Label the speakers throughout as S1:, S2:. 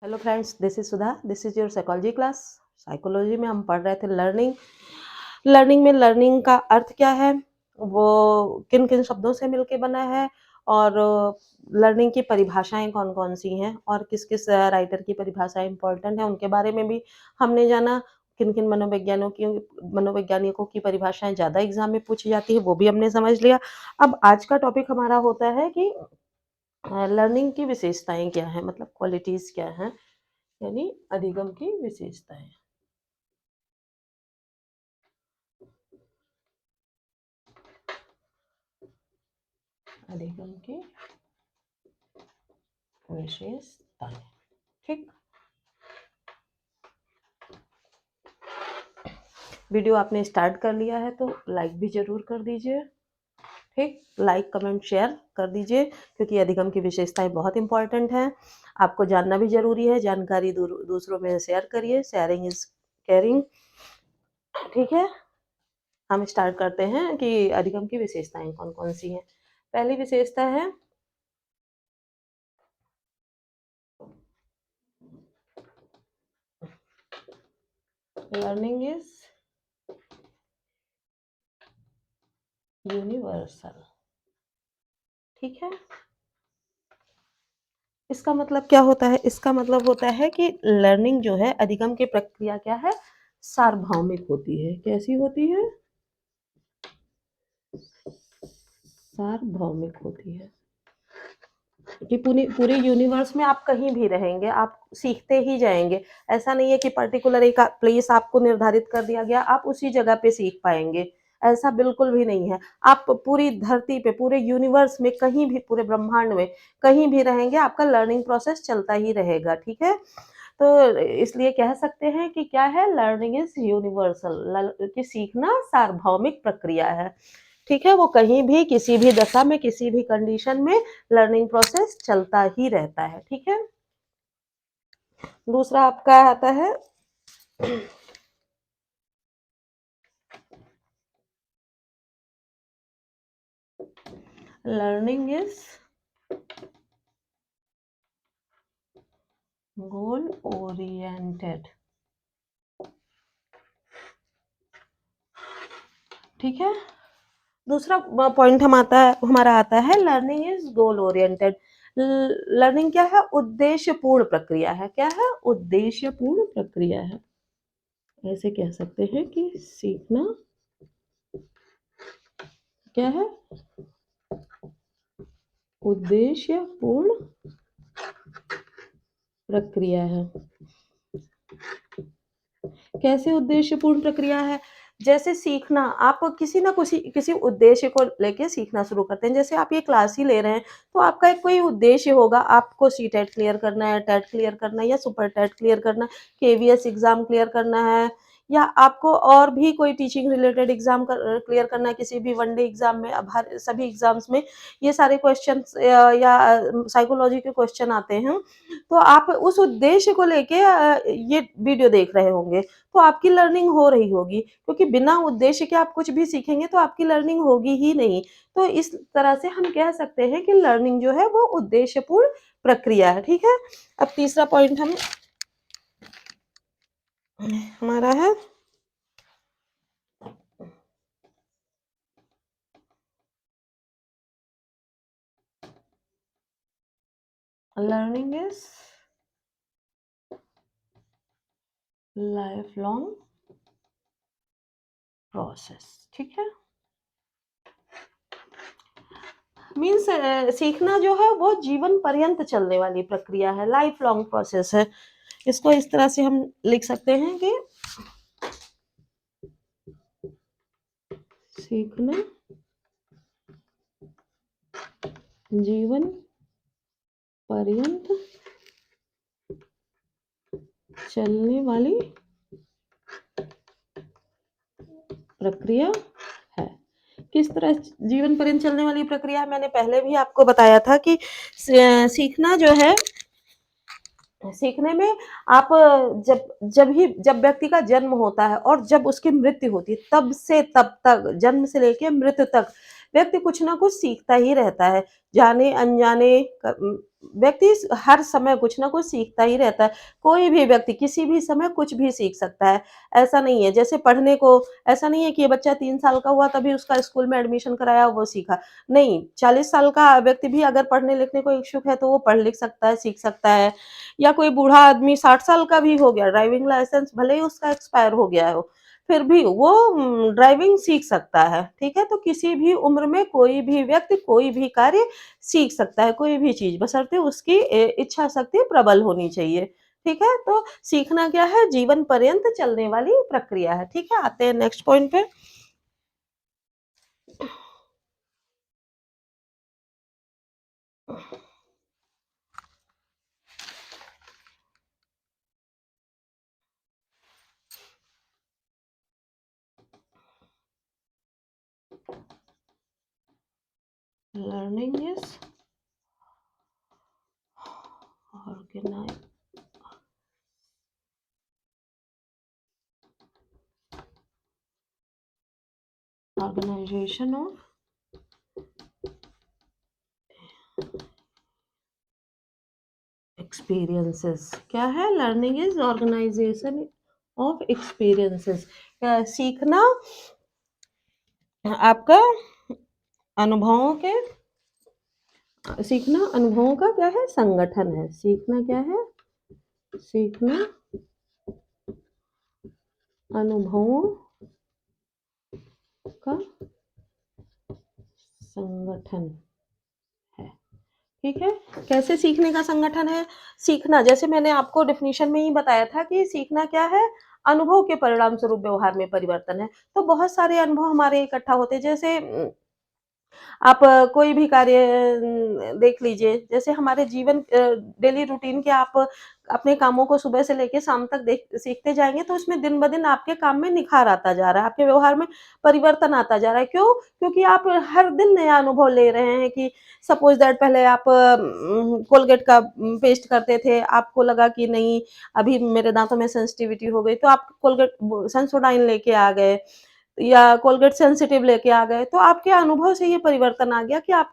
S1: Hello friends, this is Sudha. This is your psychology class. Psychology में हम पढ़ रहे थे लर्निंग। लर्निंग का अर्थ क्या है, वो किन किन शब्दों से मिलके बना है, और लर्निंग की परिभाषाएं कौन कौन सी हैं, और किस किस राइटर की परिभाषाएं इंपॉर्टेंट है उनके बारे में भी हमने जाना। किन किन मनोवैज्ञानिकों की परिभाषाएं ज़्यादा एग्जाम में पूछी जाती है वो भी हमने समझ लिया। अब आज का टॉपिक हमारा होता है कि लर्निंग की विशेषताएं क्या हैं, मतलब क्वालिटीज क्या हैं, यानी अधिगम की विशेषताएं। अधिगम की विशेषताएं, ठीक। वीडियो आपने स्टार्ट कर लिया है तो लाइक भी जरूर कर दीजिए, ठीक। लाइक कमेंट शेयर कर दीजिए, क्योंकि अधिगम की विशेषताएं बहुत इंपॉर्टेंट हैं, आपको जानना भी जरूरी है। जानकारी दूसरों में शेयर करिए, शेयरिंग इज केयरिंग, ठीक है। हम स्टार्ट करते हैं कि अधिगम की विशेषताएं कौन कौन सी हैं। पहली विशेषता है लर्निंग इज यूनिवर्सल, ठीक है। इसका मतलब क्या होता है? इसका मतलब होता है कि लर्निंग जो है, अधिगम की प्रक्रिया क्या है, सार्वभौमिक होती है। कैसी होती है? सार्वभौमिक होती है कि पूरे पूरे यूनिवर्स में आप कहीं भी रहेंगे, आप सीखते ही जाएंगे। ऐसा नहीं है कि पर्टिकुलर एक प्लेस आपको निर्धारित कर दिया गया, आप उसी जगह पे सीख पाएंगे, ऐसा बिल्कुल भी नहीं है। आप पूरी धरती पे, पूरे यूनिवर्स में, कहीं भी, पूरे ब्रह्मांड में कहीं भी रहेंगे, आपका लर्निंग प्रोसेस चलता ही रहेगा, ठीक है। तो इसलिए कह सकते हैं कि क्या है, लर्निंग इज यूनिवर्सल, कि सीखना सार्वभौमिक प्रक्रिया है, ठीक है। वो कहीं भी, किसी भी दशा में, किसी भी कंडीशन में लर्निंग प्रोसेस चलता ही रहता है, ठीक है। दूसरा आपका आता है लर्निंग इज गोल ओरिएंटेड, ठीक है। दूसरा पॉइंट हमारा आता है learning is goal oriented. Learning क्या है? उद्देश्यपूर्ण प्रक्रिया है। क्या है? उद्देश्यपूर्ण प्रक्रिया है। ऐसे कह सकते हैं कि सीखना क्या है? उद्देश्यपूर्ण प्रक्रिया है। कैसे उद्देश्यपूर्ण प्रक्रिया है? जैसे सीखना, आप किसी ना किसी उद्देश्य को लेके सीखना शुरू करते हैं। जैसे आप ये क्लास ही ले रहे हैं, तो आपका एक कोई उद्देश्य होगा, आपको सी टेट क्लियर करना है, टेट क्लियर करना है, या सुपर टेट क्लियर करना है, केवीएस एग्जाम क्लियर करना है, या आपको और भी कोई टीचिंग रिलेटेड एग्जाम क्लियर करना है, किसी भी वनडे एग्जाम में। अब हर सभी एग्जाम्स में ये सारे क्वेश्चन या साइकोलॉजी के क्वेश्चन आते हैं, तो आप उस उद्देश्य को लेके ये वीडियो देख रहे होंगे, तो आपकी लर्निंग हो रही होगी, क्योंकि बिना उद्देश्य के आप कुछ भी सीखेंगे तो आपकी लर्निंग होगी ही नहीं। तो इस तरह से हम कह सकते हैं कि लर्निंग जो है वो उद्देश्यपूर्ण प्रक्रिया है, ठीक है। अब तीसरा पॉइंट हम हमारा है learning is life long process, ठीक है। मीन्स सीखना जो है वो जीवन पर्यंत चलने वाली प्रक्रिया है, लाइफ लॉन्ग प्रोसेस है। इसको इस तरह से हम लिख सकते हैं कि सीखना जीवन पर्यंत चलने वाली प्रक्रिया है। किस तरह जीवन पर्यंत चलने वाली प्रक्रिया है? मैंने पहले भी आपको बताया था कि सीखना जो है, सीखने में आप जब व्यक्ति का जन्म होता है और जब उसकी मृत्यु होती है, तब से तब तक, जन्म से लेके मृत्यु तक व्यक्ति कुछ ना कुछ सीखता ही रहता है, जाने अनजाने व्यक्ति हर समय कुछ ना कुछ सीखता ही रहता है। कोई भी व्यक्ति किसी भी समय कुछ भी सीख सकता है। ऐसा नहीं है जैसे पढ़ने को ऐसा नहीं है कि ये बच्चा 3 साल का हुआ तभी उसका स्कूल में एडमिशन कराया वो सीखा। नहीं, 40 साल का व्यक्ति भी अगर पढ़ने-लिखने को इच्छुक है तो वो पढ़ लिख सकता है, सीख सकता है। या कोई बूढ़ा आदमी 60 साल का भी हो गया, ड्राइविंग लाइसेंस भले ही उसका एक्सपायर हो गया हो, फिर भी वो ड्राइविंग सीख सकता है, ठीक है? तो किसी भी उम्र में कोई भी व्यक्ति कोई भी कार्य सीख सकता है, कोई भी चीज़ बशर्ते उसकी इच्छा शक्ति प्रबल होनी चाहिए, ठीक है? तो सीखना क्या है जीवन पर्यंत चलने वाली प्रक्रिया है, ठीक है? आते हैं नेक्स्ट पॉइंट पे। Learning is organize organization of experiences क्या है? Learning is organization of experiences सीखना आपका अनुभवों के सीखना अनुभवों का क्या है? संगठन है। सीखना क्या है? सीखना अनुभवों का संगठन है, ठीक है? कैसे सीखने का संगठन है? सीखना जैसे मैंने आपको डेफिनिशन में ही बताया था कि सीखना क्या है? अनुभव के परिणाम स्वरूप व्यवहार में परिवर्तन है। तो बहुत सारे अनुभव हमारे इकट्ठा होते हैं जैसे आप कोई भी कार्य देख लीजिए, जैसे हमारे जीवन डेली रूटीन के आप अपने कामों को सुबह से लेके शाम तक देख सीखते जाएँगे तो उसमें दिन-ब-दिन आपके काम में निखार आता जा रहा है, आपके व्यवहार में परिवर्तन आता जा रहा है। क्यों? क्योंकि आप हर दिन नया अनुभव ले रहे हैं कि सपोज़ दैट पहले आप कोलगेट का पेस्ट करते थे, आपको लगा कि नहीं, अभी मेरे दाँतों में सेंसिटिविटी हो गई, तो आप कोलगेट सेंसोडाइन लेके आ गए। या कोलगेट सेंसिटिव लेके आ गए, तो आपके अनुभव से ये परिवर्तन आ गया कि आप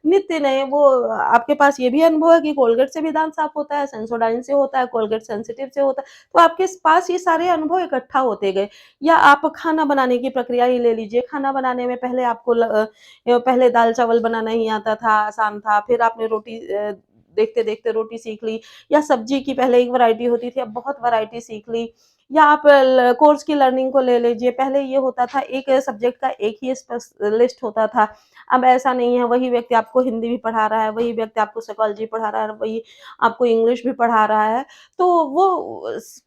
S1: नित्य नए वो आपके पास ये भी अनुभव है कि कोलगेट से भी दाँत साफ होता है, सेंसोडाइन से होता है, कोलगेट सेंसिटिव से होता है, तो आपके पास ये सारे अनुभव इकट्ठा होते गए। या आप खाना बनाने की प्रक्रिया ही ले लीजिए, खाना बनाने में पहले आपको पहले दाल-चावल बनाना ही आता था, आसान था, फिर आपने रोटी देखते-देखते रोटी सीख ली या सब्जी की पहले एक वैरायटी होती थी, अब बहुत वैरायटी सीख ली। या आप कोर्स की लर्निंग को ले लीजिए, पहले ये होता था एक सब्जेक्ट का एक ही स्पेशलिस्ट होता था, अब ऐसा नहीं है, वही व्यक्ति आपको हिंदी भी पढ़ा रहा है, वही व्यक्ति आपको साइकोलॉजी पढ़ा रहा है, वही आपको इंग्लिश भी पढ़ा रहा है, तो वो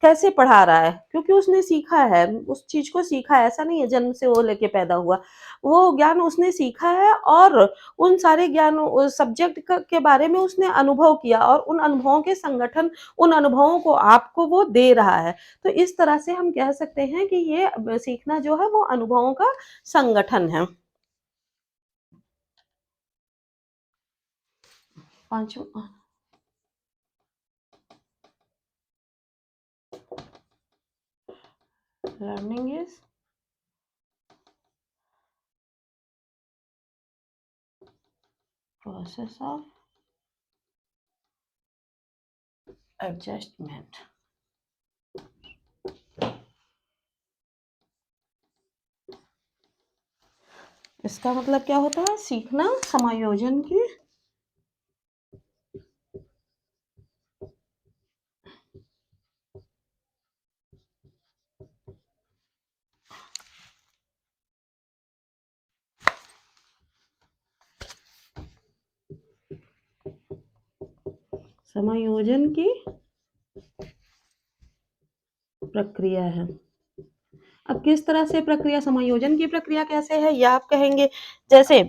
S1: कैसे पढ़ा रहा है? क्योंकि उसने सीखा है, उस चीज़ को सीखा है, ऐसा नहीं है जन्म से वो लेके पैदा हुआ। वो ज्ञान उसने सीखा है और उन सारे ज्ञान उस सब्जेक्ट के बारे में उसने अनुभव किया और उन अनुभवों के संगठन उन अनुभवों को आपको वो दे रहा है। तो इस तरह से हम कह सकते हैं कि ये सीखना जो है वो अनुभवों का संगठन है। पाँचवा learning is process of adjustment. इसका मतलब क्या होता है? सीखना समायोजन की समायोजन की प्रक्रिया है। अब किस तरह से प्रक्रिया समायोजन की प्रक्रिया कैसे है? ये आप कहेंगे जैसे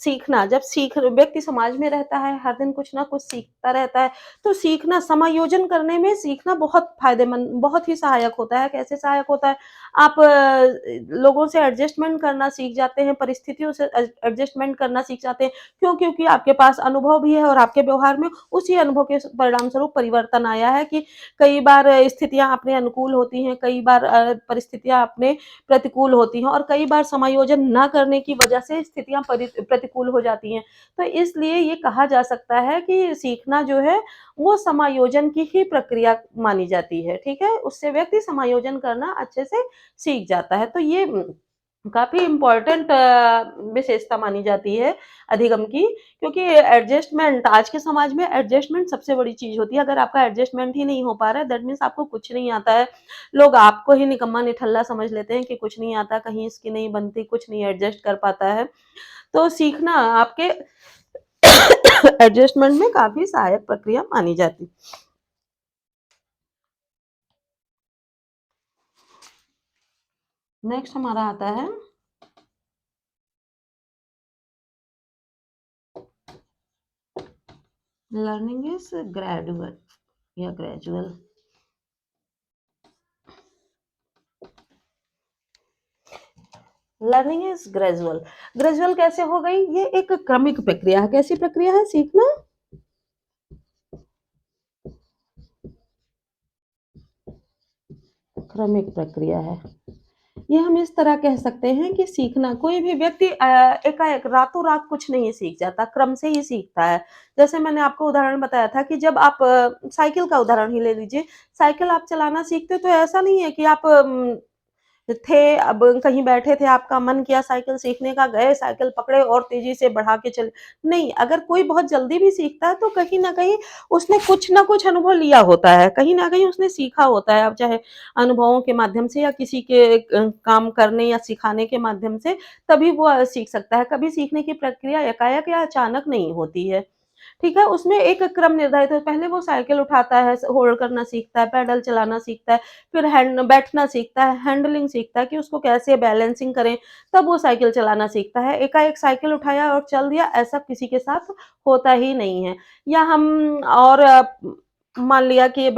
S1: सीखना जब सीख व्यक्ति समाज में रहता है, हर दिन कुछ ना कुछ सीखता रहता है, तो सीखना समायोजन करने में सीखना बहुत फ़ायदेमंद बहुत ही सहायक होता है। कैसे सहायक होता है? आप लोगों से एडजस्टमेंट करना सीख जाते हैं, परिस्थितियों से एडजस्टमेंट करना सीख जाते हैं। क्यों? क्योंकि आपके पास अनुभव भी है और आपके व्यवहार में उसी अनुभव के परिणाम स्वरूप परिवर्तन आया है कि कई बार स्थितियाँ अपने अनुकूल होती हैं, कई बार परिस्थितियाँ अपने प्रतिकूल होती हैं और कई बार समायोजन ना करने की वजह से स्थितियाँ प्रतिकूल प्रतिकूल हो जाती हैं। तो इसलिए ये कहा जा सकता है कि सीखना जो है वो समायोजन की ही प्रक्रिया मानी जाती है, ठीक है? उससे व्यक्ति समायोजन करना अच्छे से सीख जाता है। तो ये काफ़ी इम्पोर्टेंट विशेषता मानी जाती है अधिगम की, क्योंकि एडजस्टमेंट आज के समाज में एडजस्टमेंट सबसे बड़ी चीज़ होती है। अगर आपका एडजस्टमेंट ही नहीं हो पा रहा है दैट मीन्स आपको कुछ नहीं आता है। लोग आपको ही निकम्मा निठल्ला समझ लेते हैं कि कुछ नहीं आता, कहीं इसकी नहीं बनती, कुछ नहीं एडजस्ट कर पाता है। तो सीखना आपके एडजस्टमेंट में काफ़ी सहायक प्रक्रिया मानी जाती है। नेक्स्ट हमारा आता है लर्निंग इज ग्रेजुअल या gradual. Learning is gradual. Gradual कैसे हो गई? ये एक क्रमिक प्रक्रिया है। कैसी प्रक्रिया है सीखना? क्रमिक प्रक्रिया है। ये हम इस तरह कह सकते हैं कि सीखना कोई भी व्यक्ति एकाएक रातों-रात कुछ नहीं सीख जाता, क्रम से ही सीखता है। जैसे मैंने आपको उदाहरण बताया था कि जब आप साइकिल का उदाहरण ही ले लीजिए, साइकिल आप चलाना सीखते हो तो ऐसा नहीं है कि आप थे, अब कहीं बैठे थे, आपका मन किया साइकिल सीखने का, गए साइकिल पकड़े और तेज़ी से बढ़ा के चले। नहीं, अगर कोई बहुत जल्दी भी सीखता है तो कहीं न कहीं उसने कुछ न कुछ अनुभव लिया होता है, कहीं न कहीं उसने सीखा होता है, अब चाहे अनुभवों के माध्यम से या किसी के काम करने या सिखाने के माध्यम से, तभी वो सीख सकता है। कभी सीखने की प्रक्रिया एकाएक या अचानक नहीं होती है। ठीक है? उसमें एक क्रम निर्धारित है, पहले वो साइकिल उठाता है, होल्ड करना सीखता है, पैडल चलाना सीखता है, फिर बैठना सीखता है, हैंडलिंग सीखता है कि उसको कैसे बैलेंसिंग करें, तब वो साइकिल चलाना सीखता है। एकाएक साइकिल उठाया और चल दिया, ऐसा किसी के साथ होता ही नहीं है। या हम और मान लिया कि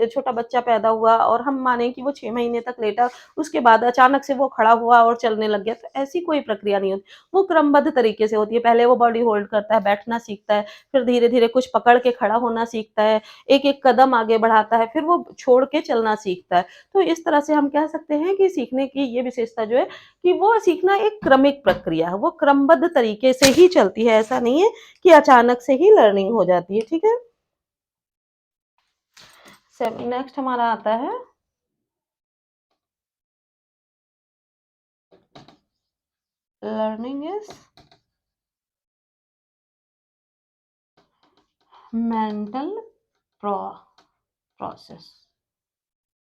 S1: छोटा बच्चा पैदा हुआ और हम माने कि वो 6 महीने तक लेटा, उसके बाद अचानक से वो खड़ा हुआ और चलने लग गया, तो ऐसी कोई प्रक्रिया नहीं होती। वो क्रमबद्ध तरीके से होती है, पहले वो बॉडी होल्ड करता है, बैठना सीखता है, फिर धीरे-धीरे कुछ पकड़ के खड़ा होना सीखता है, एक-एक कदम आगे बढ़ाता है, फिर वो छोड़ के चलना सीखता है। तो इस तरह से हम कह सकते हैं कि सीखने की ये विशेषता जो है कि वो सीखना एक क्रमिक प्रक्रिया है, वो क्रमबद्ध तरीके से ही चलती है, ऐसा नहीं है कि अचानक से ही लर्निंग हो जाती है, ठीक है? नेक्स्ट हमारा आता है learning is mental pro process,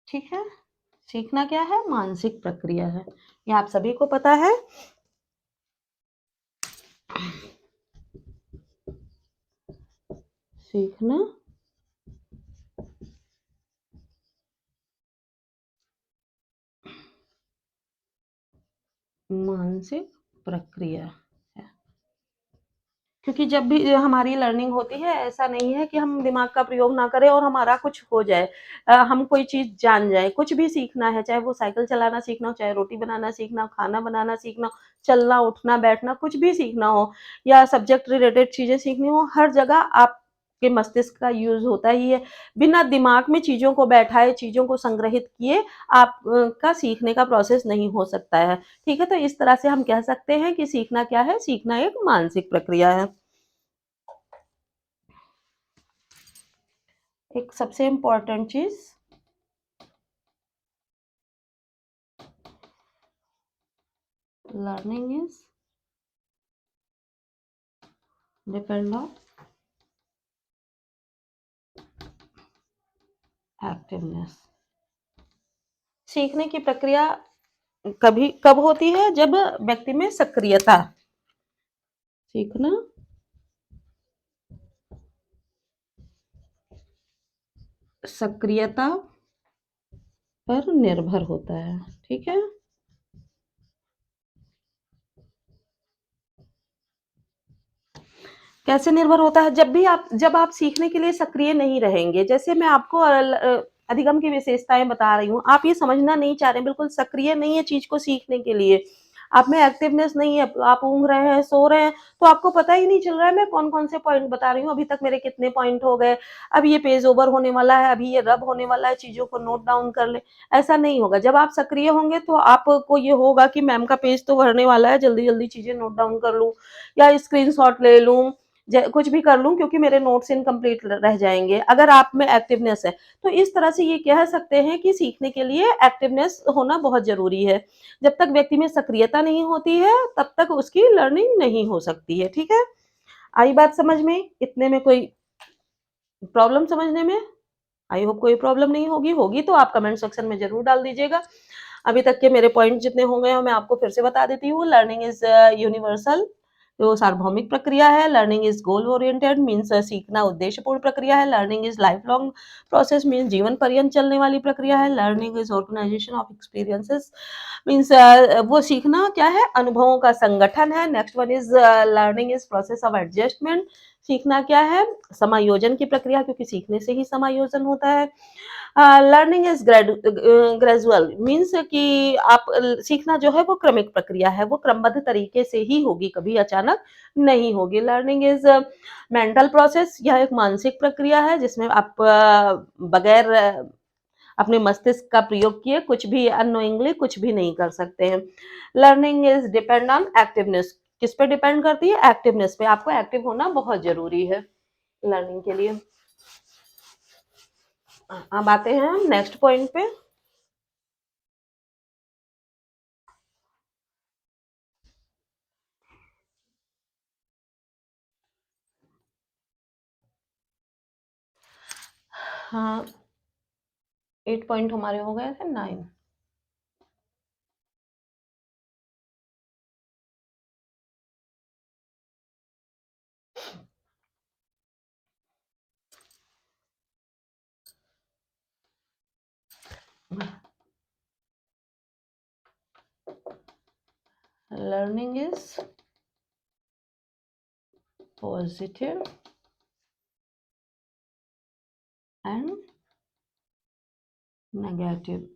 S1: ठीक है? सीखना क्या है? मानसिक प्रक्रिया है। ये आप सभी को पता है। सीखना मानसिक प्रक्रिया है। क्योंकि जब भी हमारी लर्निंग होती है, ऐसा नहीं है कि हम दिमाग का प्रयोग ना करें और हमारा कुछ हो जाए। हम कोई चीज़ जान जाएँ, कुछ भी सीखना है, चाहे वो साइकिल चलाना सीखना हो, चाहे रोटी बनाना सीखना हो, खाना बनाना सीखना हो, चलना, उठना, बैठना, कुछ भी सीखना हो या सब्जेक्ट रिलेटेड चीज़ें सीखनी हो, हर जगह आपके मस्तिष्क का यूज़ होता ही है। बिना दिमाग में चीज़ों को बैठाए, चीज़ों को संग्रहित किए आप का सीखने का प्रोसेस नहीं हो सकता है। ठीक है? तो इस तरह से हम कह सकते हैं कि सीखना क्या है? सीखना एक मानसिक प्रक्रिया है। एक सबसे important cheese learning is depend on activeness. सीखने की प्रक्रिया कभी कब होती है? जब व्यक्ति में सक्रियता सीखना सक्रियता पर निर्भर होता है, ठीक है? कैसे निर्भर होता है? जब आप सीखने के लिए सक्रिय नहीं रहेंगे, जैसे मैं आपको अधिगम की विशेषताएँ बता रही हूँ, आप ये समझना नहीं चाह रहे हैं, बिल्कुल सक्रिय नहीं है चीज़ को सीखने के लिए। आप में एक्टिवनेस नहीं है, आप ऊँघ रहे हैं, सो रहे हैं, तो आपको पता ही नहीं चल रहा है मैं कौन-कौन से पॉइंट बता रही हूँ, अभी तक मेरे कितने पॉइंट हो गए, अब ये पेज ओवर होने वाला है, अभी ये रब होने वाला है, चीज़ों को नोट डाउन कर लें, ऐसा नहीं होगा। जब आप सक्रिय होंगे तो आपको ये होगा कि मैम का पेज तो भरने वाला है, जल्दी-जल्दी चीज़ें नोट डाउन कर लूँ या स्क्रीनशॉट ले लूँ, कुछ भी कर लूँ क्योंकि मेरे नोट्स इनकम्प्लीट रह जाएँगे, अगर आप में एक्टिवनेस है। तो इस तरह से ये कह सकते हैं कि सीखने के लिए एक्टिवनेस होना बहुत ज़रूरी है। जब तक व्यक्ति में सक्रियता नहीं होती है, तब तक उसकी लर्निंग नहीं हो सकती है, ठीक है? आई बात समझ में? इतने में कोई प्रॉब्लम समझने में? आई होप कोई प्रॉब्लम नहीं होगी, होगी तो आप कमेंट सेक्शन में ज़रूर डाल दीजिएगा। अभी तक के मेरे पॉइंट जितने हो गए हैं मैं आपको फिर से बता देती हूँ। लर्निंग इज़ यूनिवर्सल, तो सार्वभौमिक प्रक्रिया है। Learning is goal oriented means सीखना उद्देश्यपूर्ण प्रक्रिया है। Learning is life long process means जीवन पर्यंत चलने वाली प्रक्रिया है। Learning is organization of experiences means वो सीखना क्या है? अनुभवों का संगठन है। Next one is learning is process of adjustment, सीखना क्या है? समायोजन की प्रक्रिया, क्योंकि सीखने से ही समायोजन होता है। लर्निंग इज़ ग्रेजुअल मीन्स कि आप सीखना जो है वो क्रमिक प्रक्रिया है, वो क्रमबद्ध तरीके से ही होगी, कभी अचानक नहीं होगी। लर्निंग इज़ मेंटल प्रोसेस, यह एक मानसिक प्रक्रिया है जिसमें आप बगैर अपने मस्तिष्क का प्रयोग किए कुछ भी अननोइंगली कुछ भी नहीं कर सकते हैं। Learning is depend on activeness, किस पे डिपेंड करती है? एक्टिवनेस पे। आपको एक्टिव होना बहुत ज़रूरी है लर्निंग के लिए। अब आते हैं हम नेक्स्ट पॉइंट पे। हाँ, 8 पॉइंट हमारे हो गए थे, 9। Learning is positive and negative.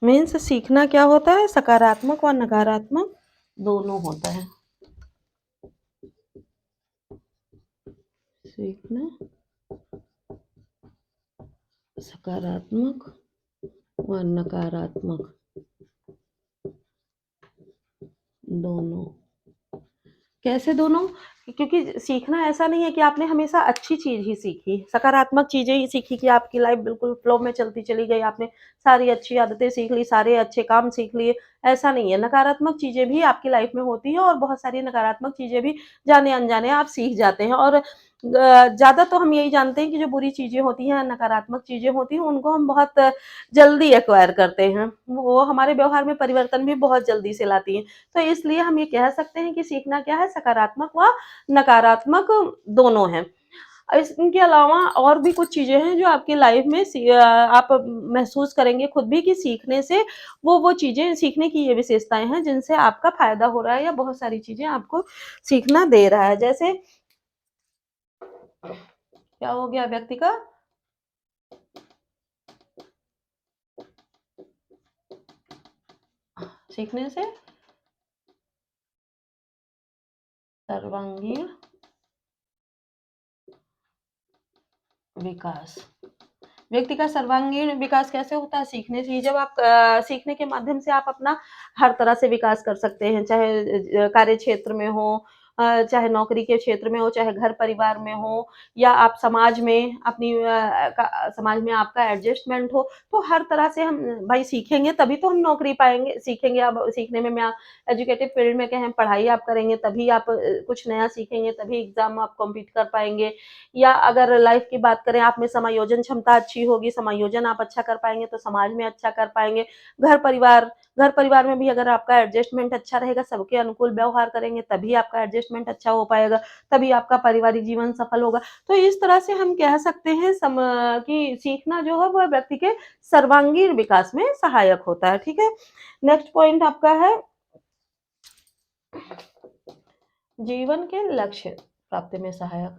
S1: Means सीखना क्या होता है? सकारात्मक और नकारात्मक दोनों होता है। सीखना सकारात्मक और नकारात्मक दोनों। कैसे दोनों? क्योंकि सीखना ऐसा नहीं है कि आपने हमेशा अच्छी चीज़ ही सीखी, सकारात्मक चीज़ें ही सीखी कि आपकी लाइफ़ बिल्कुल फ्लो में चलती चली गई, आपने सारी अच्छी आदतें सीख ली, सारे अच्छे काम सीख लिए, ऐसा नहीं है। नकारात्मक चीज़ें भी आपकी लाइफ़ में होती हैं और बहुत सारी नकारात्मक चीज़ें भी जाने-अनजाने आप सीख जाते हैं और ज़्यादा तो हम यही जानते हैं कि जो बुरी चीज़ें होती हैं, नकारात्मक चीज़ें होती हैं, उनको हम बहुत जल्दी एक्वायर करते हैं। वो हमारे व्यवहार में परिवर्तन भी बहुत जल्दी से लाती हैं। तो इसलिए हम ये कह सकते हैं कि सीखना क्या है? सकारात्मक व नकारात्मक दोनों हैं। इनके अलावा और भी कुछ चीज़ें हैं जो आपकी लाइफ में आप महसूस करेंगे खुद भी कि सीखने से वो चीज़ें सीखने की ये विशेषताएँ हैं जिनसे आपका फ़ायदा हो रहा है या बहुत सारी चीज़ें आपको सीखना दे रहा है। जैसे क्या हो गया व्यक्ति का सीखने से सर्वांगीण विकास। व्यक्ति का सर्वांगीण विकास कैसे होता है? सीखने से ही। जब आप सीखने के माध्यम से आप अपना हर तरह से विकास कर सकते हैं, चाहे कार्य क्षेत्र में हो, चाहे नौकरी के क्षेत्र में हो, चाहे घर-परिवार में हो या आप समाज में अपनी समाज में आपका एडजस्टमेंट हो, तो हर तरह से हम भाई सीखेंगे तभी तो हम नौकरी पाएँगे। सीखेंगे अब सीखने में मैं एजुकेटिव फील्ड में कहें पढ़ाई आप करेंगे तभी आप कुछ नया सीखेंगे, तभी एग्ज़ाम आप कॉम्पीट कर पाएँगे। या अगर लाइफ की बात करें, आप में समायोजन क्षमता अच्छी होगी, समायोजन आप अच्छा कर पाएँगे, तो समाज में अच्छा कर पाएँगे। घर-परिवार में भी अगर आपका एडजस्टमेंट अच्छा रहेगा, सबके अनुकूल व्यवहार करेंगे, तभी आपका एडजस्टमेंट अच्छा हो पाएगा, तभी आपका पारिवारिक जीवन सफल होगा। तो इस तरह से हम कह सकते हैं कि सीखना जो है, वो व्यक्ति के सर्वांगीण विकास में सहायक होता है, ठीक है? नेक्स्ट पॉइंट आपका है जीवन के लक्ष्य प्राप्ति में सहायक।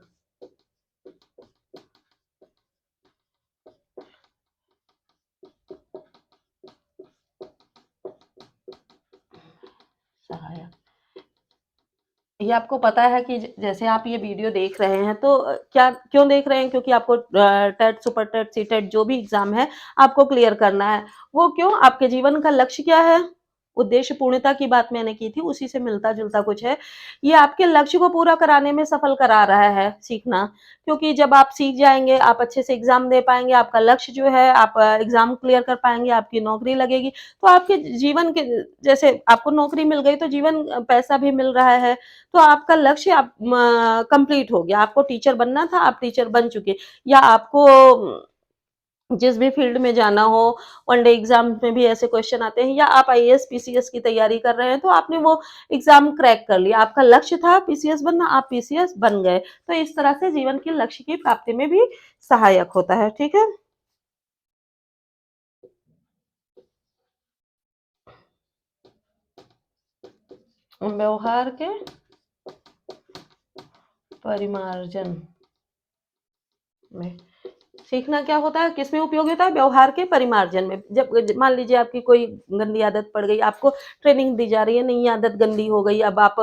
S1: ये आपको पता है कि जैसे आप ये वीडियो देख रहे हैं तो क्या क्यों देख रहे हैं? क्योंकि आपको टेट, सुपर टेट, सीटेट जो भी एग्ज़ाम है, आपको क्लियर करना है। वो क्यों? आपके जीवन का लक्ष्य क्या है? उद्देश्य पूर्णता की बात मैंने की थी, उसी से मिलता-जुलता कुछ है। ये आपके लक्ष्य को पूरा कराने में सफल करा रहा है सीखना, क्योंकि जब आप सीख जाएँगे, आप अच्छे से एग्ज़ाम दे पाएँगे, आपका लक्ष्य जो है आप एग्ज़ाम क्लियर कर पाएँगे, आपकी नौकरी लगेगी, तो आपके जीवन के जैसे आपको नौकरी मिल गई तो जीवन पैसा भी मिल रहा है, तो आपका लक्ष्य आप कंप्लीट हो गया। आपको टीचर बनना था, आप टीचर बन चुके या आपको जिस भी फील्ड में जाना हो, वन डे एग्ज़ाम में भी ऐसे क्वेश्चन आते हैं या आप आईएएस, पीसीएस की तैयारी कर रहे हैं, तो आपने वो एग्ज़ाम क्रैक कर लिया। आपका लक्ष्य था पीसीएस बनना, आप पीसीएस बन गए। तो इस तरह से जीवन के लक्ष्य की प्राप्ति में भी सहायक होता है, ठीक है? व्यवहार के परिमार्जन में सीखना क्या होता है? किसमें उपयोगी होता है? व्यवहार के परिमार्जन में। जब मान लीजिए आपकी कोई गंदी आदत पड़ गई, आपको ट्रेनिंग दी जा रही है, नई आदत गंदी हो गई, अब आप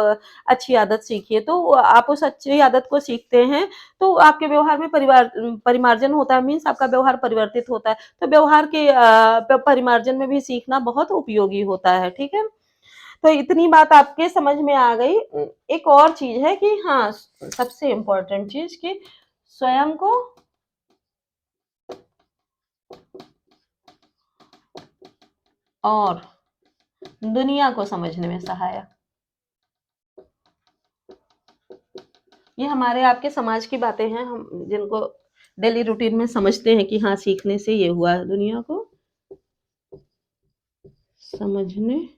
S1: अच्छी आदत सीखिए, तो आप उस अच्छी आदत को सीखते हैं, तो आपके व्यवहार में परिमार्जन होता है, मीन्स आपका व्यवहार परिवर्तित होता है। तो व्यवहार के परिमार्जन में भी सीखना बहुत उपयोगी होता है, ठीक है? तो इतनी बात आपके समझ में आ गई। एक और चीज़ है कि हाँ, सबसे इम्पोर्टेंट चीज़ कि स्वयं को और दुनिया को समझने में सहायक। ये हमारे आपके समाज की बातें हैं, हम जिनको डेली रूटीन में समझते हैं कि हाँ, सीखने से ये हुआ है। दुनिया को समझने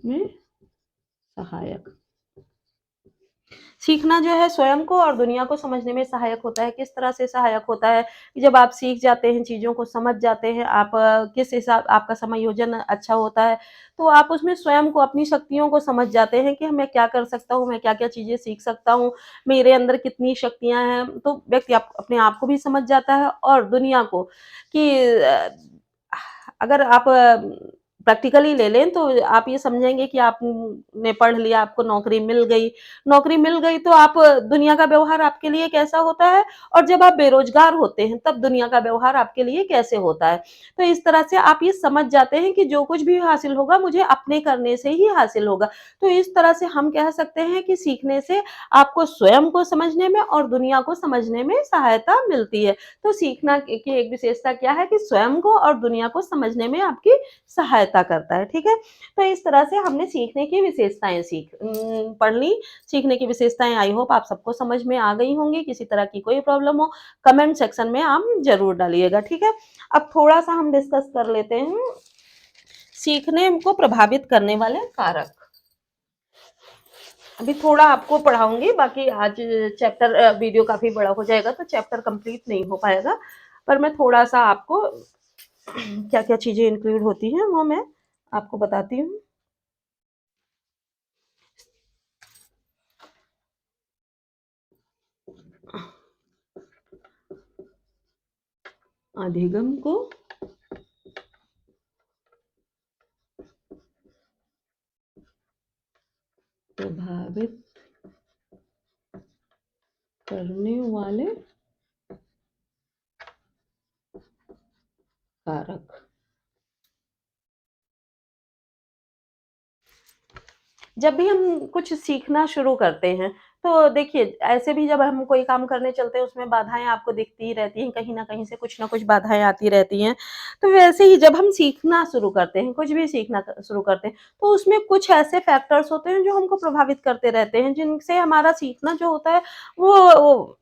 S1: में सहायक। सीखना जो है स्वयं को और दुनिया को समझने में सहायक होता है। किस तरह से सहायक होता है? जब आप सीख जाते हैं, चीज़ों को समझ जाते हैं, आप किस हिसाब आपका समायोजन अच्छा होता है, तो आप उसमें स्वयं को, अपनी शक्तियों को समझ जाते हैं कि मैं क्या कर सकता हूँ, मैं क्या-क्या चीज़ें सीख सकता हूँ, मेरे अंदर कितनी शक्तियाँ हैं। तो व्यक्ति आप अपने आप को भी समझ जाता है और दुनिया को कि अगर आप प्रैक्टिकली ले लें तो आप ये समझेंगे कि आपने पढ़ लिया, आपको नौकरी मिल गई। नौकरी मिल गई तो आप दुनिया का व्यवहार आपके लिए कैसा होता है और जब आप बेरोज़गार होते हैं तब दुनिया का व्यवहार आपके लिए कैसे होता है। तो इस तरह से आप ये समझ जाते हैं कि जो कुछ भी हासिल होगा मुझे अपने करने से ही हासिल होगा। तो इस तरह से हम कह सकते हैं कि सीखने से आपको स्वयं को समझने में और दुनिया को समझने में सहायता मिलती है। तो सीखना की एक विशेषता क्या है कि स्वयं को और दुनिया को समझने में आपकी सहायता करता है, ठीक है? तो इस तरह से हमने सीखने की विशेषताएँ पढ़ ली। सीखने की विशेषताएँ आई होप आप सबको समझ में आ गई होंगी। किसी तरह की कोई प्रॉब्लम हो, कमेंट सेक्शन में आप ज़रूर डालिएगा, ठीक है? अब थोड़ा-सा हम डिस्कस कर लेते हैं, सीखने को प्रभावित करने वाले कारक। अभी थोड़ा आपको पढ़ाऊँगी, बाकी आज चैप्टर वीडियो काफ़ी बड़ा हो जाएगा, तो चैप्टर कंप्लीट नहीं हो पाएगा। पर मैं थोड़ा-सा आपको क्या-क्या चीज़ें इंक्लूड होती हैं, वो मैं आपको बताती हूँ। अधिगम को प्रभावित करने वाले कारक। जब भी हम कुछ सीखना शुरू करते हैं, तो देखिए ऐसे भी जब हम कोई काम करने चलते हैं उसमें बाधाएँ आपको दिखती ही रहती हैं, कहीं न कहीं से कुछ न कुछ बाधाएँ आती रहती हैं। तो वैसे ही जब हम सीखना शुरू करते हैं, कुछ भी सीखना शुरू करते हैं, तो उसमें कुछ ऐसे फैक्टर्स होते हैं जो हमको प्रभावित करते रहते हैं, जिनसे हमारा सीखना जो होता है वो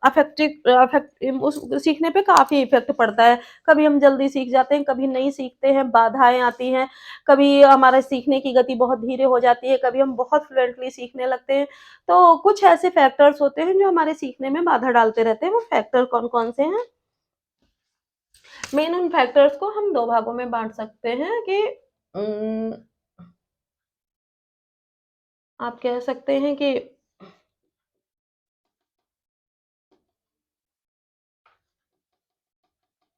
S1: उस सीखने पे काफ़ी इफ़ेक्ट पड़ता है। कभी हम जल्दी सीख जाते हैं, कभी नहीं सीखते हैं, बाधाएँ आती हैं, कभी हमारा सीखने की गति बहुत धीरे हो जाती है, कभी हम बहुत फ्लुएंटली सीखने लगते हैं। तो कुछ ऐसे फैक्टर्स होते हैं जो हमारे सीखने में बाधा डालते रहते हैं, वो फैक्टर कौन-कौन से हैं? मेन उन फैक्टर्स को हम 2 भागों में बाँट सकते हैं कि उम, आप कह सकते हैं कि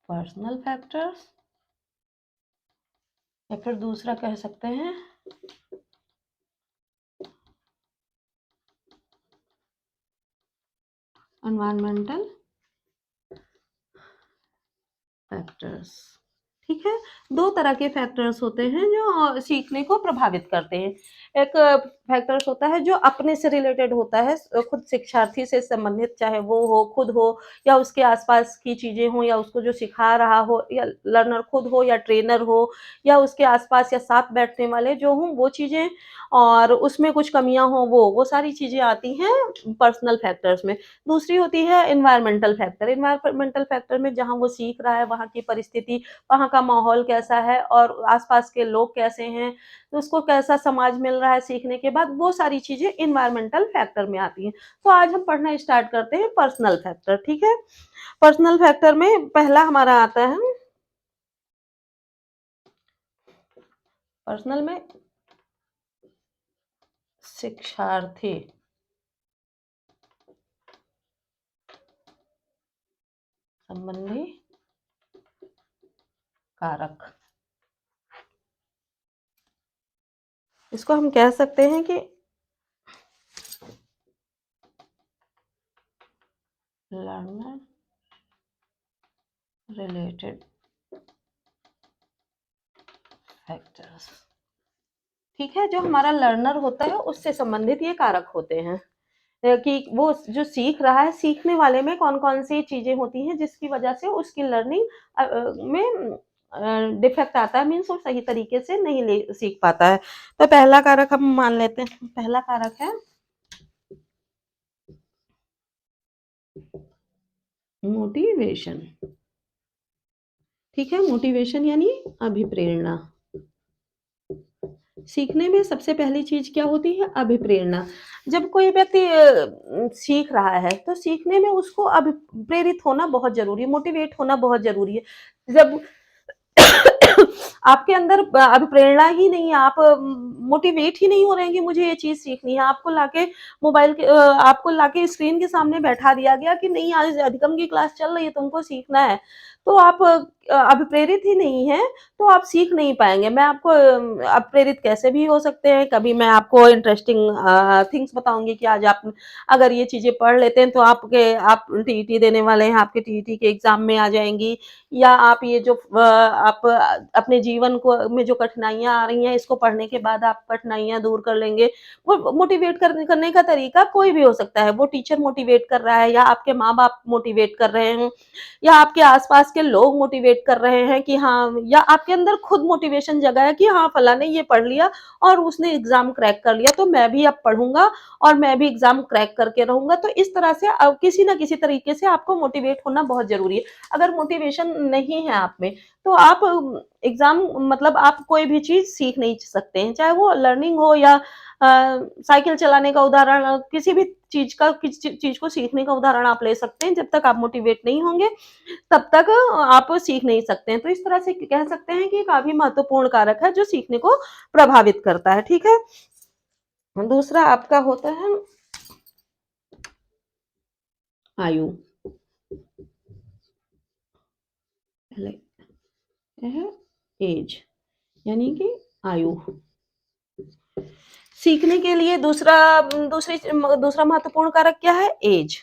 S1: पर्सनल फैक्टर्स या फिर दूसरा कह सकते हैं एनवायरमेंटल फैक्टर्स। ठीक है, 2 तरह के फैक्टर्स होते हैं जो सीखने को प्रभावित करते हैं। एक फैक्टर्स होता है जो अपने से रिलेटेड होता है, खुद शिक्षार्थी से संबंधित, चाहे वो हो, खुद हो या उसके आस-पास की चीज़ें हों या उसको जो सिखा रहा हो या लर्नर खुद हो या ट्रेनर हो या उसके आस-पास या साथ बैठने वाले जो हों वो चीज़ें, और उसमें कुछ कमियाँ हों वो सारी चीज़ें आती हैं पर्सनल फैक्टर्स में। दूसरी होती है एनवायरमेंटल फैक्टर। एनवायरमेंटल फैक्टर में जहाँ वो सीख रहा है, वहाँ की परिस्थिति, वहाँ का माहौल कैसा है और आस-पास के लोग कैसे हैं, तो उसको कैसा समाज मिल रहा है सीखने के बाद, वो सारी चीज़ें एनवायरमेंटल फैक्टर में आती हैं। तो आज हम पढ़ना स्टार्ट करते हैं पर्सनल फैक्टर, ठीक है? पर्सनल फैक्टर में पहला हमारा आता है, पर्सनल में शिक्षार्थी संबंधी कारक। इसको हम कह सकते हैं कि लर्नर रिलेटेड फैक्टर्स। ठीक है, जो हमारा लर्नर होता है उससे संबंधित ये कारक होते हैं, कि वो जो सीख रहा है, सीखने वाले में कौन-कौन सी चीज़ें होती हैं जिसकी वजह से उसकी लर्निंग में डिफेक्ट आता है, मीन्स वो सही तरीके से नहीं ले सीख पाता है। तो पहला कारक हम मान लेते हैं, पहला कारक है मोटिवेशन। ठीक है, मोटिवेशन यानी अभिप्रेरणा। सीखने में सबसे पहली चीज़ क्या होती है? अभिप्रेरणा। जब कोई व्यक्ति सीख रहा है, तो सीखने में उसको प्रेरित होना बहुत ज़रूरी है, मोटिवेट होना बहुत ज़रूरी है। जब आपके अंदर अभिप्रेरणा ही नहीं है, आप मोटिवेट ही नहीं हो रहे हैं कि मुझे ये चीज़ सीखनी है, आपको लाके आपको लाके स्क्रीन के सामने बैठा दिया गया कि नहीं, आज अधिगम की क्लास चल रही है, तुमको सीखना है। तो आप अभिप्रेरित ही नहीं हैं, तो आप सीख नहीं पाएँगे। मैं आपको प्रेरित कैसे भी हो सकते हैं, कभी मैं आपको इंटरेस्टिंग थिंग्स बताऊँगी कि आज आप अगर ये चीज़ें पढ़ लेते हैं तो आप टीईटी देने वाले हैं, आपके टीईटी के एग्ज़ाम में आ जाएँगी, या आप ये जो आप अपने जीवन को में जो कठिनाइयाँ आ रही हैं, इसको पढ़ने के बाद आप कठिनाइयाँ दूर कर लेंगे। वो मोटिवेट करने का तरीका कोई भी हो सकता है। वो टीचर मोटिवेट कर रहा है या आपके माँ-बाप मोटिवेट कर रहे हैं या आपके आस-पास के लोग मोटिवेट कर रहे हैं कि हाँ, या आपके अंदर खुद मोटिवेशन जगा है कि हाँ, फलाँ ने ये पढ़ लिया और उसने एग्ज़ाम क्रैक कर लिया, तो मैं भी अब पढ़ूँगा और मैं भी एग्ज़ाम क्रैक करके रहूँगा। तो इस तरह से किसी न किसी तरीके से आपको मोटिवेट होना बहुत ज़रूरी है। अगर मोटिवेशन नहीं है आप में, तो आप एग्ज़ाम मतलब आप कोई भी चीज़ सीख नहीं सकते हैं, चाहे वो लर्निंग हो या साइकिल चलाने का उदाहरण, किसी भी किसी चीज़ को सीखने का उदाहरण आप ले सकते हैं। जब तक आप मोटिवेट नहीं होंगे, तब तक आप सीख नहीं सकते हैं। तो इस तरह से कह सकते हैं कि काफ़ी महत्वपूर्ण कारक है जो सीखने को प्रभावित करता है, ठीक है? दूसरा आपका होता है आयु। पहले है एज, यानी कि आयु। सीखने के लिए दूसरा महत्वपूर्ण कारक क्या है? एज।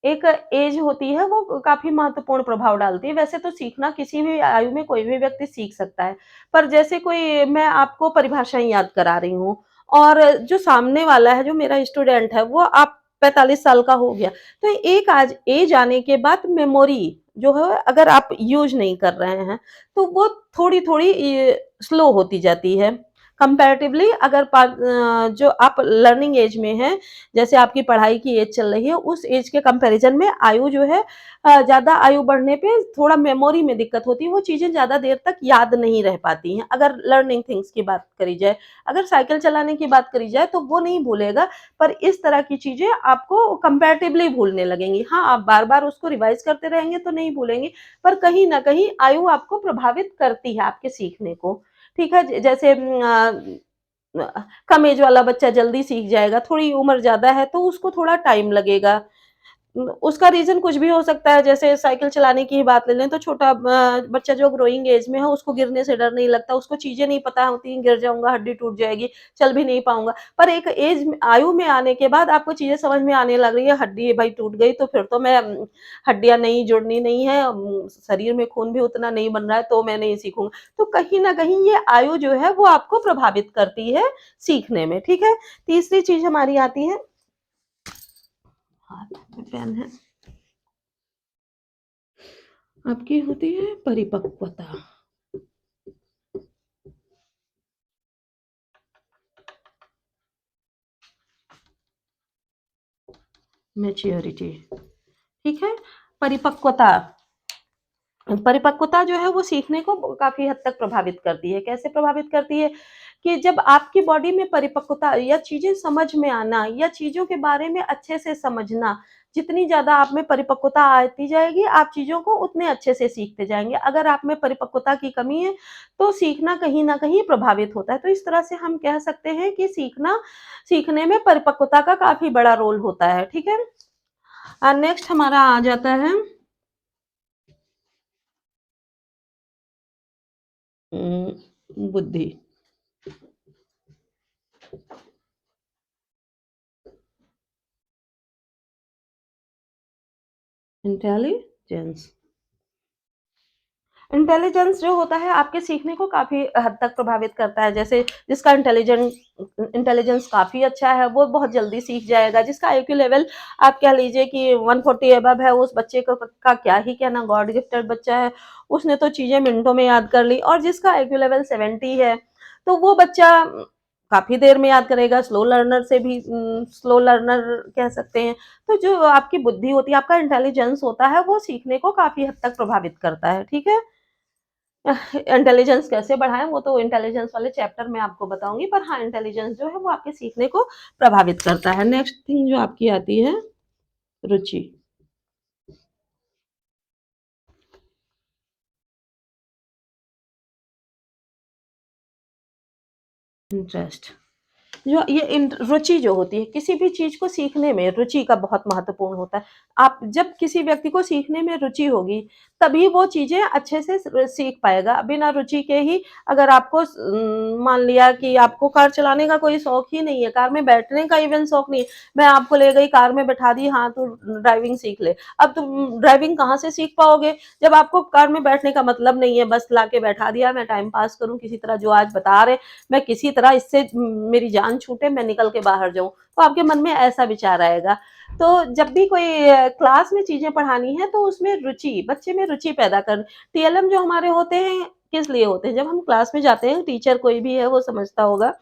S1: एक एज होती है, वो काफ़ी महत्वपूर्ण प्रभाव डालती है। वैसे तो सीखना किसी भी आयु में कोई भी व्यक्ति सीख सकता है, पर जैसे कोई मैं आपको परिभाषाएँ याद करा रही हूँ और जो सामने वाला है, जो मेरा स्टूडेंट है, वो आप 45 साल का हो गया, तो एक आज एज आने के बाद मेमोरी जो है, अगर आप यूज़ नहीं कर रहे हैं, तो वो थोड़ी-थोड़ी स्लो होती जाती है। कंपैरेटिवली अगर जो आप लर्निंग एज में हैं, जैसे आपकी पढ़ाई की एज चल रही है, उस एज के कंपैरिज़न में आयु जो है, ज़्यादा आयु बढ़ने पे थोड़ा मेमोरी में दिक्कत होती है, वो चीज़ें ज़्यादा देर तक याद नहीं रह पाती हैं, अगर लर्निंग थिंग्स की बात करी जाए। अगर साइकिल चलाने की बात करी जाए, तो वो नहीं भूलेगा, पर इस तरह की चीज़ें आपको कंपैरेटिवली भूलने लगेंगी। हाँ, आप बार-बार उसको रिवाइज़ करते रहेंगे तो नहीं भूलेंगे, पर कहीं न कहीं आयु आपको प्रभावित करती है आपके सीखने को, ठीक है? जैसे कम एज वाला बच्चा जल्दी सीख जाएगा, थोड़ी उम्र ज़्यादा है तो उसको थोड़ा टाइम लगेगा। उसका रीज़न कुछ भी हो सकता है, जैसे साइकिल चलाने की ही बात ले लें तो छोटा बच्चा जो ग्रोइंग एज में है उसको गिरने से डर नहीं लगता, उसको चीज़ें नहीं पता होती हैं, गिर जाऊँगा, हड्डी टूट जाएगी, चल भी नहीं पाऊँगा। पर एक एज में आयु में आने के बाद आपको चीज़ें समझ में आने लग रही है, हड्डी भाई टूट गई तो फिर तो मैं हड्डियाँ नहीं जुड़नी नहीं है, शरीर में खून भी उतना नहीं बन रहा है तो मैं नहीं सीखूँगा। तो कहीं न कहीं ये आयु जो है वो आपको प्रभावित करती है सीखने में, ठीक है? तीसरी चीज़ हमारी आती है, हाथ में पेन है, आपकी होती है परिपक्वता, मैच्योरिटी, ठीक है? परिपक्वता, परिपक्वता जो है वो सीखने को काफ़ी हद तक प्रभावित करती है। कैसे प्रभावित करती है? कि जब आपकी बॉडी में परिपक्वता या चीज़ें समझ में आना या चीज़ों के बारे में अच्छे से समझना, जितनी ज़्यादा आप में परिपक्वता आती जाएगी, आप चीज़ों को उतने अच्छे से सीखते जाएँगे। अगर आप में परिपक्वता की कमी है, तो सीखना कहीं न कहीं प्रभावित होता है। तो इस तरह से हम कह सकते हैं कि सीखने में परिपक्वता का काफ़ी बड़ा रोल होता है, ठीक है? नेक्स्ट हमारा आ जाता है बुद्धि, इंटेलिजेंस। इंटेलिजेंस जो होता है आपके सीखने को काफ़ी हद तक प्रभावित करता है। जैसे जिसका इंटेलिजेंस काफ़ी अच्छा है, वो बहुत जल्दी सीख जाएगा। जिसका आईक्यू लेवल आप कह लीजिए कि 140 अबव है, उस बच्चे का क्या ही कहना, गॉड गिफ्टेड बच्चा है, उसने तो चीज़ें मिनटों में याद कर ली। और जिसका आईक्यू लेवल 70 है, तो वो बच्चा काफ़ी देर में याद करेगा, स्लो लर्नर कह सकते हैं। तो जो आपकी बुद्धि होती है, आपका इंटेलिजेंस होता है, वो सीखने को काफ़ी हद तक प्रभावित करता है, ठीक है? इंटेलिजेंस कैसे बढ़ाएँ, वो तो इंटेलिजेंस वाले चैप्टर में आपको बताऊँगी, पर हाँ, इंटेलिजेंस जो है वो आपके सीखने को प्रभावित करता है। नेक्स्ट थिंग जो आपकी आती है, रुचि, इंटरेस्ट। जो ये रुचि जो होती है, किसी भी चीज़ को सीखने में रुचि का बहुत महत्वपूर्ण होता है। आप जब किसी व्यक्ति को सीखने में रुचि होगी, तभी वो चीज़ें अच्छे से सीख पाएगा। बिना रुचि के ही अगर आपको मान लिया कि आपको कार चलाने का कोई शौक ही नहीं है, कार में बैठने का इवन शौक नहीं है, मैं आपको ले गई कार में बैठा दी, हाँ, तू ड्राइविंग सीख ले। अब तुम ड्राइविंग कहाँ से सीख पाओगे? जब आपको कार में बैठने का मतलब नहीं है, बस लाके बैठा दिया, मैं टाइम पास करूँ किसी तरह, जो आज बता रहे मैं किसी तरह इससे मेरी जान छूटे, मैं निकल के बाहर जाऊँ, तो आपके मन में ऐसा विचार आएगा। तो जब भी कोई क्लास में चीज़ें पढ़ानी है तो उसमें रुचि, बच्चे में रुचि पैदा कर, टीएलएम जो हमारे होते हैं, किस लिए होते हैं? जब हम क्लास में जाते हैं, टीचर कोई भी है वो समझता होगा,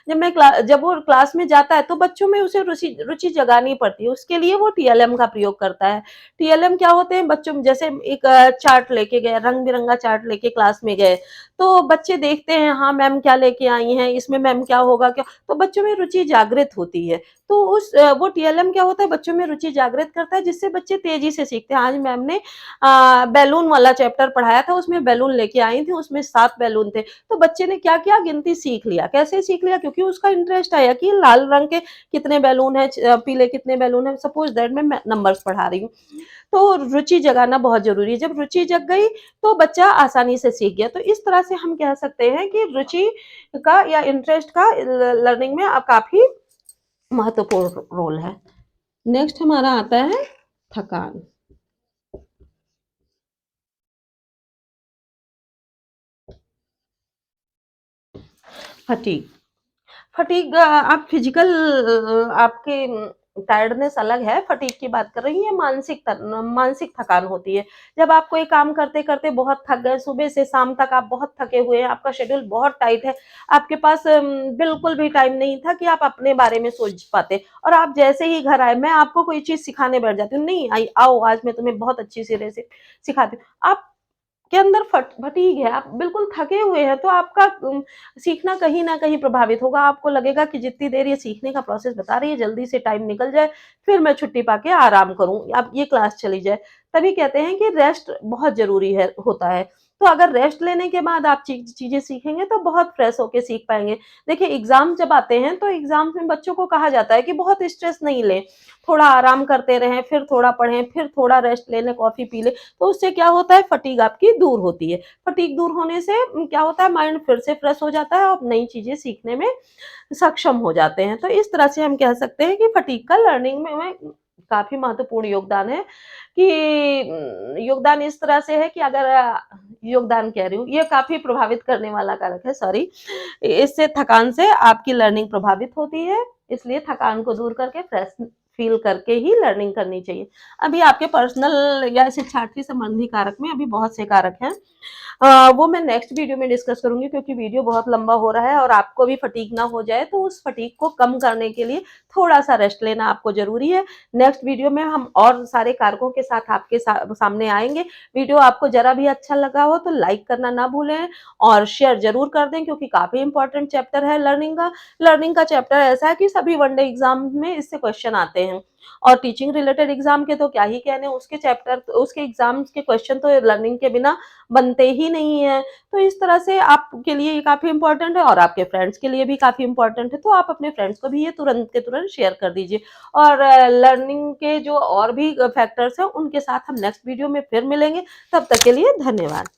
S1: जब वो क्लास में जाता है तो बच्चों में उसे रुचि रुचि जगानी पड़ती है, उसके लिए वो टीएलएम का प्रयोग करता है। टीएलएम क्या होते हैं? बच्चों में जैसे एक चार्ट लेके गए, रंग-बिरंगा चार्ट लेके क्लास में गए, तो बच्चे देखते हैं, हाँ, मैम क्या लेके आई हैं, इसमें मैम क्या होगा, क्या, तो बच्चों में रुचि जागृत होती है। तो वो टीएलएम क्या होता है, बच्चों में रुचि जागृत करता है, जिससे बच्चे तेज़ी से सीखते हैं। आज मैम ने बैलून वाला चैप्टर पढ़ाया था, उसमें बैलून लेके आई थी, उसमें 7 बैलून थे। तो बच्चे ने क्या किया, गिनती सीख लिया। कैसे सीख लिया? क्योंकि उसका इंटरेस्ट आया कि लाल रंग के कितने बैलून हैं, पीले कितने बैलून हैं, सपोज़ दैट मैं नंबर्स पढ़ा रही हूँ। तो रुचि जगाना बहुत ज़रूरी है। जब रुचि जग गई, तो बच्चा आसानी से सीख गया। तो इस तरह से हम कह सकते हैं कि रुचि का या इंटरेस्ट का लर्निंग में काफ़ी महत्वपूर्ण रोल है। नेक्स्ट हमारा आता है थकान, फटीग। फटीग आप फिजिकल आपके टायर्डनेस अलग है, फटीग की बात कर रही हैं, मानसिक थकान होती है। जब आप कोई काम करते-करते बहुत थक गए, सुबह से शाम तक आप बहुत थके हुए हैं, आपका शेड्यूल बहुत टाइट है, आपके पास बिल्कुल भी टाइम नहीं था कि आप अपने बारे में सोच पाते और आप जैसे ही घर आए, मैं आपको कोई चीज़ सिखाने बैठ जाती हूँ, नहीं आई आओ आज मैं तुम्हें बहुत अच्छी सी रेसिपी सिखाती हूँ। आप के अंदर फटीग है, आप बिल्कुल थके हुए हैं, तो आपका सीखना कहीं न कहीं प्रभावित होगा। आपको लगेगा कि जितनी देर ये सीखने का प्रोसेस बता रही है, जल्दी से टाइम निकल जाए, फिर मैं छुट्टी पाके आराम करूँ, अब ये क्लास चली जाए। तभी कहते हैं कि रेस्ट बहुत ज़रूरी है होता है तो अगर रेस्ट लेने के बाद आप चीज़ें सीखेंगे तो बहुत फ्रेश होके सीख पाएँगे। देखिए एग्ज़ाम जब आते हैं तो एग्ज़ाम्स में बच्चों को कहा जाता है कि बहुत स्ट्रेस नहीं लें, थोड़ा आराम करते रहें, फिर थोड़ा पढ़ें, फिर थोड़ा रेस्ट ले लें, कॉफ़ी पी लें, तो उससे क्या होता है फटीग आपकी दूर होती है। फटीग दूर होने से क्या होता है माइंड फिर से फ्रेश हो जाता है और नई चीज़ें सीखने में सक्षम हो जाते हैं। तो इस तरह से हम कह सकते हैं कि फटीग का लर्निंग में काफ़ी महत्वपूर्ण योगदान है कि योगदान इस तरह से है कि अगर योगदान कह रही हूँ, ये काफ़ी प्रभावित करने वाला कारक है, सॉरी। इससे थकान से आपकी लर्निंग प्रभावित होती है, इसलिए थकान को दूर करके फ्रेश फ़ील करके ही लर्निंग करनी चाहिए। अभी आपके पर्सनल या शिक्षार्थी संबंधी कारक में अभी बहुत से कारक हैं। वो मैं नेक्स्ट वीडियो में डिस्कस करूँगी क्योंकि वीडियो बहुत लंबा हो रहा है और आपको भी फटीग ना हो जाए, तो उस फटीग को कम करने के लिए थोड़ा-सा रेस्ट लेना आपको ज़रूरी है। नेक्स्ट वीडियो में हम और सारे कारकों के साथ आपके सामने आएँगे। वीडियो आपको ज़रा भी अच्छा लगा हो तो लाइक करना ना भूलें और शेयर ज़रूर कर दें क्योंकि काफ़ी इम्पोर्टेंट चैप्टर है लर्निंग का। लर्निंग का चैप्टर ऐसा है कि सभी वनडे एग्ज़ाम में इससे क्वेश्चन आते हैं और टीचिंग रिलेटेड एग्ज़ाम के तो क्या ही कहने, उसके चैप्टर उसके एग्ज़ाम्स के क्वेश्चन तो लर्निंग के बिना बनते ही नहीं हैं। तो इस तरह से आपके लिए ये काफ़ी इम्पोर्टेंट है और आपके फ्रेंड्स के लिए भी काफ़ी इम्पोर्टेंट है, तो आप अपने फ्रेंड्स को भी ये तुरंत के तुरंत शेयर कर दीजिए। और लर्निंग के जो और भी फैक्टर्स हैं, उनके साथ हम नेक्स्ट वीडियो में फिर मिलेंगे। तब तक के लिए धन्यवाद।